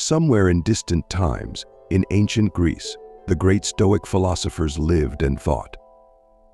Somewhere in distant times, in ancient Greece, the great Stoic philosophers lived and thought.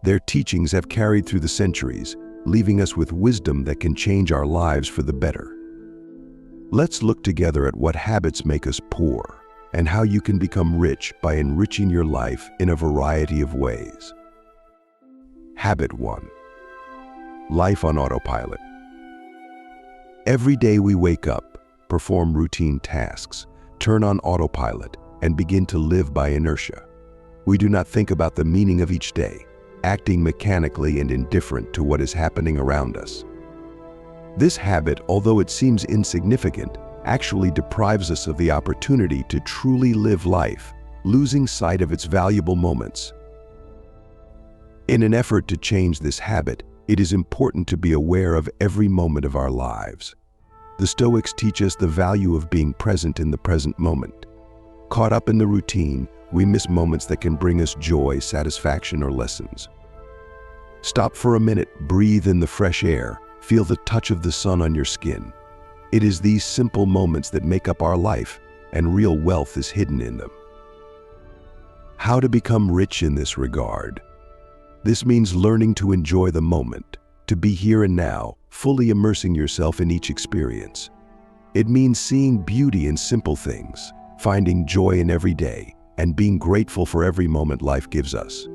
Their teachings have carried through the centuries, leaving us with wisdom that can change our lives for the better. Let's look together at what habits make us poor and how you can become rich by enriching your life in a variety of ways. Habit 1. Life on autopilot. Every day we wake up, perform routine tasks, turn on autopilot, and begin to live by inertia. We do not think about the meaning of each day, acting mechanically and indifferent to what is happening around us. This habit, although it seems insignificant, actually deprives us of the opportunity to truly live life, losing sight of its valuable moments. In an effort to change this habit, it is important to be aware of every moment of our lives. The Stoics teach us the value of being present in the present moment. Caught up in the routine, we miss moments that can bring us joy, satisfaction, or lessons. Stop for a minute, breathe in the fresh air, feel the touch of the sun on your skin. It is these simple moments that make up our life, and real wealth is hidden in them. How to become rich in this regard? This means learning to enjoy the moment, to be here and now, fully immersing yourself in each experience. It means seeing beauty in simple things, finding joy in every day, and being grateful for every moment life gives us.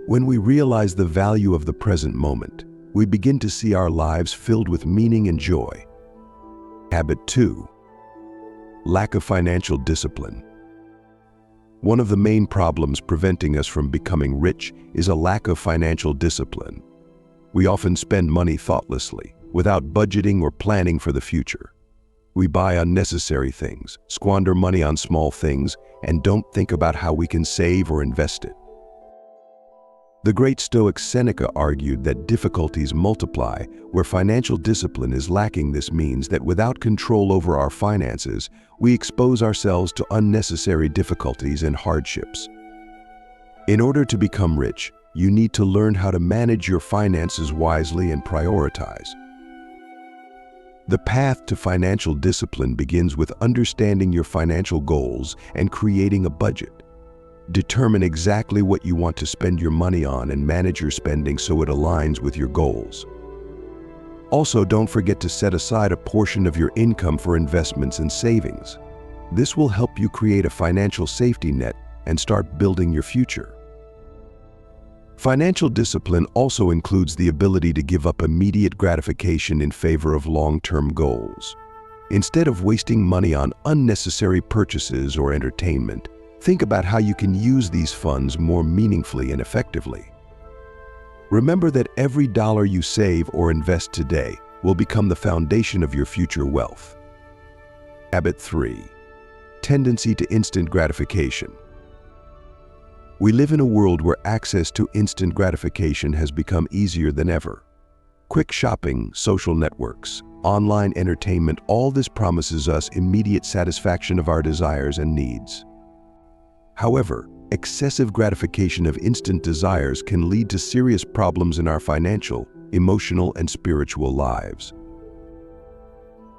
When we realize the value of the present moment, we begin to see our lives filled with meaning and joy. Habit 2. Lack of financial discipline. One of the main problems preventing us from becoming rich is a lack of financial discipline. We often spend money thoughtlessly, without budgeting or planning for the future. We buy unnecessary things, squander money on small things, and don't think about how we can save or invest it. The great Stoic Seneca argued that difficulties multiply where financial discipline is lacking. This means that without control over our finances, we expose ourselves to unnecessary difficulties and hardships. In order to become rich, you need to learn how to manage your finances wisely and prioritize. The path to financial discipline begins with understanding your financial goals and creating a budget. Determine exactly what you want to spend your money on and manage your spending so it aligns with your goals. Also, don't forget to set aside a portion of your income for investments and savings. This will help you create a financial safety net and start building your future. Financial discipline also includes the ability to give up immediate gratification in favor of long-term goals. Instead of wasting money on unnecessary purchases or entertainment, think about how you can use these funds more meaningfully and effectively. Remember that every dollar you save or invest today will become the foundation of your future wealth. Habit 3. Tendency to instant gratification. We live in a world where access to instant gratification has become easier than ever. Quick shopping, social networks, online entertainment, all this promises us immediate satisfaction of our desires and needs. However, excessive gratification of instant desires can lead to serious problems in our financial, emotional, and spiritual lives.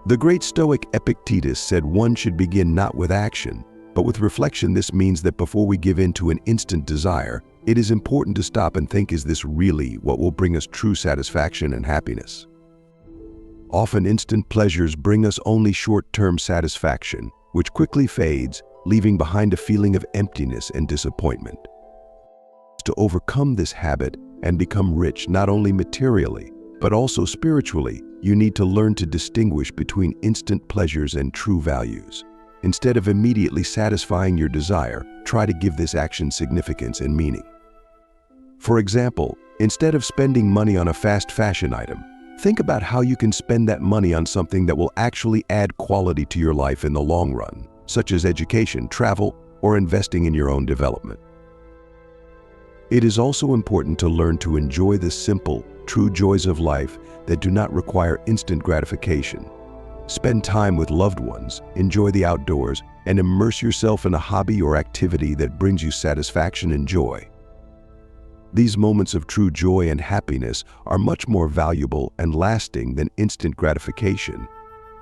The great Stoic Epictetus said one should begin not with action, but with reflection. This means that before we give in to an instant desire, it is important to stop and think, is this really what will bring us true satisfaction and happiness? Often instant pleasures bring us only short-term satisfaction, which quickly fades, leaving behind a feeling of emptiness and disappointment. To overcome this habit and become rich not only materially, but also spiritually, you need to learn to distinguish between instant pleasures and true values. Instead of immediately satisfying your desire, try to give this action significance and meaning. For example, instead of spending money on a fast fashion item, think about how you can spend that money on something that will actually add quality to your life in the long run, such as education, travel, or investing in your own development. It is also important to learn to enjoy the simple, true joys of life that do not require instant gratification. Spend time with loved ones, enjoy the outdoors, and immerse yourself in a hobby or activity that brings you satisfaction and joy. These moments of true joy and happiness are much more valuable and lasting than instant gratification.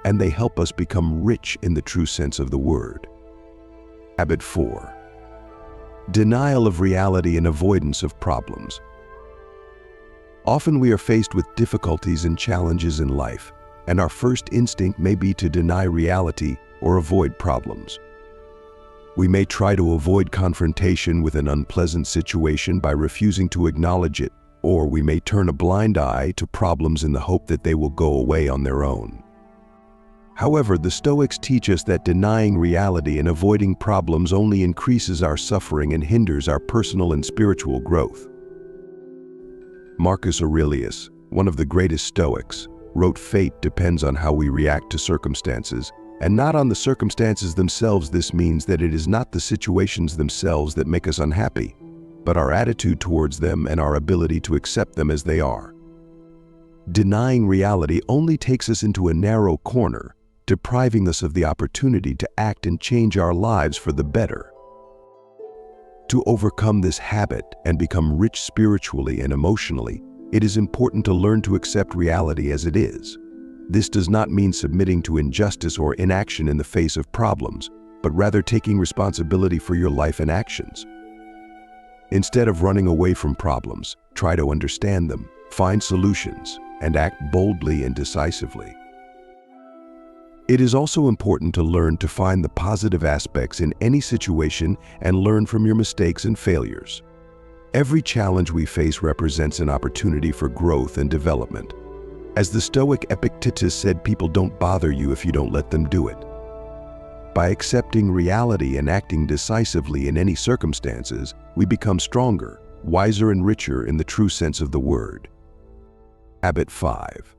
and they help us become rich in the true sense of the word. Habit 4. Denial of reality and avoidance of problems. Often we are faced with difficulties and challenges in life, and our first instinct may be to deny reality or avoid problems. We may try to avoid confrontation with an unpleasant situation by refusing to acknowledge it, or we may turn a blind eye to problems in the hope that they will go away on their own. However, the Stoics teach us that denying reality and avoiding problems only increases our suffering and hinders our personal and spiritual growth. Marcus Aurelius, one of the greatest Stoics, wrote, "Fate depends on how we react to circumstances, and not on the circumstances themselves." This means that it is not the situations themselves that make us unhappy, but our attitude towards them and our ability to accept them as they are. Denying reality only takes us into a narrow corner, depriving us of the opportunity to act and change our lives for the better. To overcome this habit and become rich spiritually and emotionally, it is important to learn to accept reality as it is. This does not mean submitting to injustice or inaction in the face of problems, but rather taking responsibility for your life and actions. Instead of running away from problems, try to understand them, find solutions, and act boldly and decisively. It is also important to learn to find the positive aspects in any situation and learn from your mistakes and failures. Every challenge we face represents an opportunity for growth and development. As the Stoic Epictetus said, people don't bother you if you don't let them do it. By accepting reality and acting decisively in any circumstances, we become stronger, wiser, and richer in the true sense of the word. Habit 5.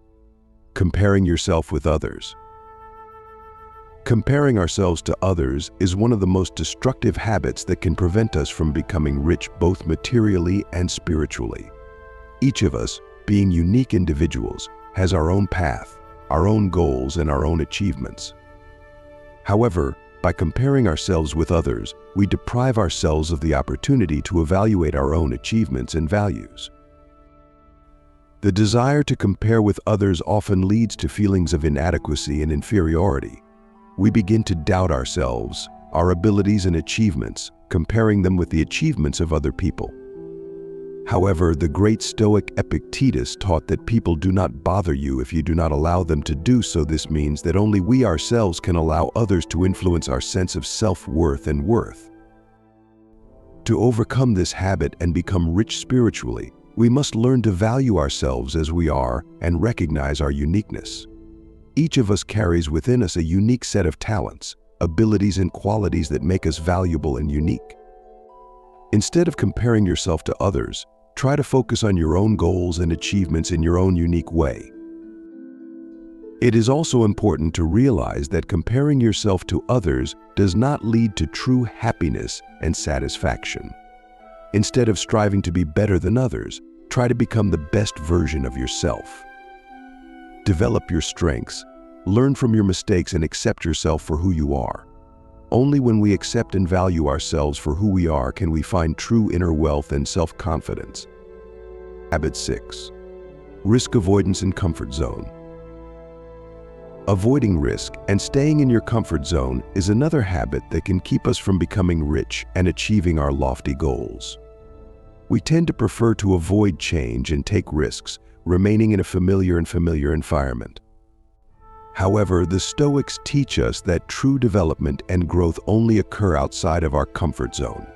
Comparing yourself with others. Comparing ourselves to others is one of the most destructive habits that can prevent us from becoming rich both materially and spiritually. Each of us, being unique individuals, has our own path, our own goals, and our own achievements. However, by comparing ourselves with others, we deprive ourselves of the opportunity to evaluate our own achievements and values. The desire to compare with others often leads to feelings of inadequacy and inferiority. We begin to doubt ourselves, our abilities and achievements, comparing them with the achievements of other people. However, the great Stoic Epictetus taught that people do not bother you if you do not allow them to do so. This means that only we ourselves can allow others to influence our sense of self-worth and worth. To overcome this habit and become rich spiritually, we must learn to value ourselves as we are and recognize our uniqueness. Each of us carries within us a unique set of talents, abilities, and qualities that make us valuable and unique. Instead of comparing yourself to others, try to focus on your own goals and achievements in your own unique way. It is also important to realize that comparing yourself to others does not lead to true happiness and satisfaction. Instead of striving to be better than others, try to become the best version of yourself. Develop your strengths, learn from your mistakes, and accept yourself for who you are. Only when we accept and value ourselves for who we are can we find true inner wealth and self-confidence. Habit 6. Risk avoidance and comfort zone. Avoiding risk and staying in your comfort zone is another habit that can keep us from becoming rich and achieving our lofty goals. We tend to prefer to avoid change and take risks, remaining in a familiar environment. However, the Stoics teach us that true development and growth only occur outside of our comfort zone.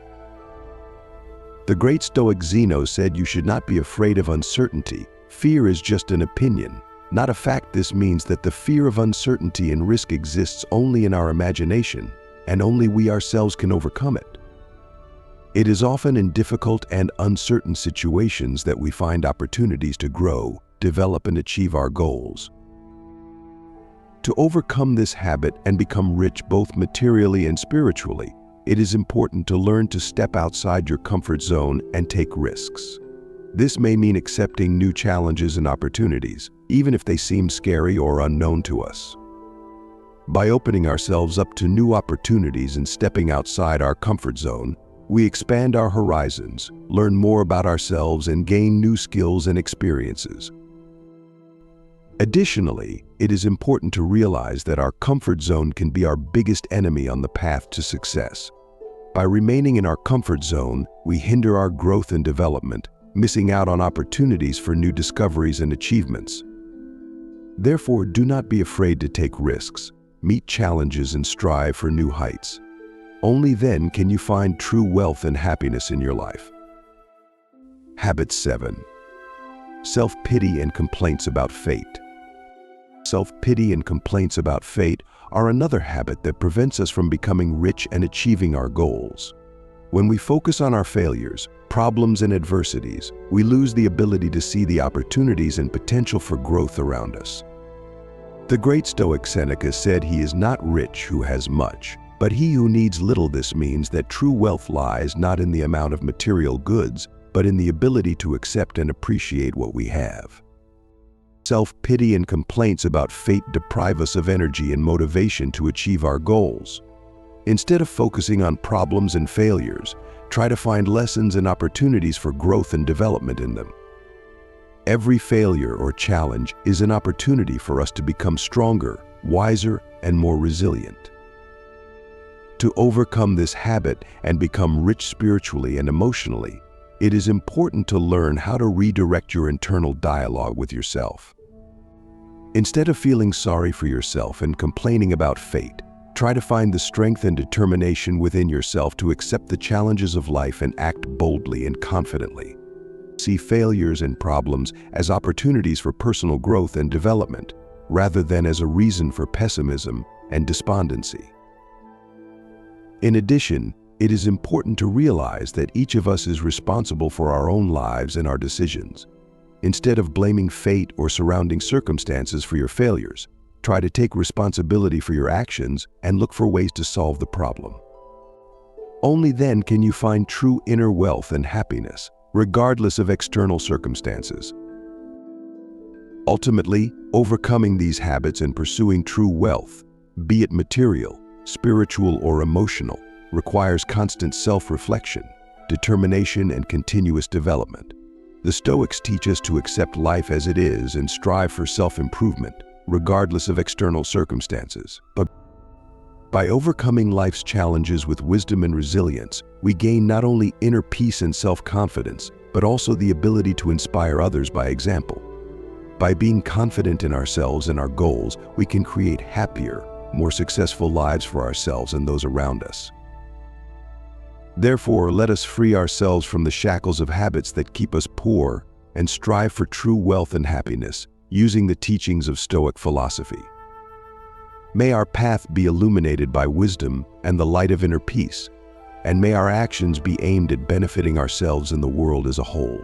The great Stoic Zeno said, "You should not be afraid of uncertainty. Fear is just an opinion, not a fact." This means that the fear of uncertainty and risk exists only in our imagination, and only we ourselves can overcome it. It is often in difficult and uncertain situations that we find opportunities to grow, develop, and achieve our goals. To overcome this habit and become rich both materially and spiritually, it is important to learn to step outside your comfort zone and take risks. This may mean accepting new challenges and opportunities, even if they seem scary or unknown to us. By opening ourselves up to new opportunities and stepping outside our comfort zone, we expand our horizons, learn more about ourselves, and gain new skills and experiences. Additionally, it is important to realize that our comfort zone can be our biggest enemy on the path to success. By remaining in our comfort zone, we hinder our growth and development, missing out on opportunities for new discoveries and achievements. Therefore, do not be afraid to take risks, meet challenges, and strive for new heights. Only then can you find true wealth and happiness in your life. Habit 7. Self-pity and complaints about fate. Self-pity and complaints about fate are another habit that prevents us from becoming rich and achieving our goals. When we focus on our failures, problems, and adversities, we lose the ability to see the opportunities and potential for growth around us. The great Stoic Seneca said, "He is not rich who has much, but he who needs little." This means that true wealth lies not in the amount of material goods, but in the ability to accept and appreciate what we have. Self-pity and complaints about fate deprive us of energy and motivation to achieve our goals. Instead of focusing on problems and failures, try to find lessons and opportunities for growth and development in them. Every failure or challenge is an opportunity for us to become stronger, wiser, and more resilient. To overcome this habit and become rich spiritually and emotionally, it is important to learn how to redirect your internal dialogue with yourself. Instead of feeling sorry for yourself and complaining about fate, try to find the strength and determination within yourself to accept the challenges of life and act boldly and confidently. See failures and problems as opportunities for personal growth and development, rather than as a reason for pessimism and despondency. In addition, it is important to realize that each of us is responsible for our own lives and our decisions. Instead of blaming fate or surrounding circumstances for your failures, try to take responsibility for your actions and look for ways to solve the problem. Only then can you find true inner wealth and happiness, regardless of external circumstances. Ultimately, overcoming these habits and pursuing true wealth, be it material, spiritual, or emotional, requires constant self-reflection, determination, and continuous development. The Stoics teach us to accept life as it is and strive for self-improvement, regardless of external circumstances. But by overcoming life's challenges with wisdom and resilience, we gain not only inner peace and self-confidence, but also the ability to inspire others by example. By being confident in ourselves and our goals, we can create happier, more successful lives for ourselves and those around us. Therefore, let us free ourselves from the shackles of habits that keep us poor and strive for true wealth and happiness, using the teachings of Stoic philosophy. May our path be illuminated by wisdom and the light of inner peace, and may our actions be aimed at benefiting ourselves and the world as a whole.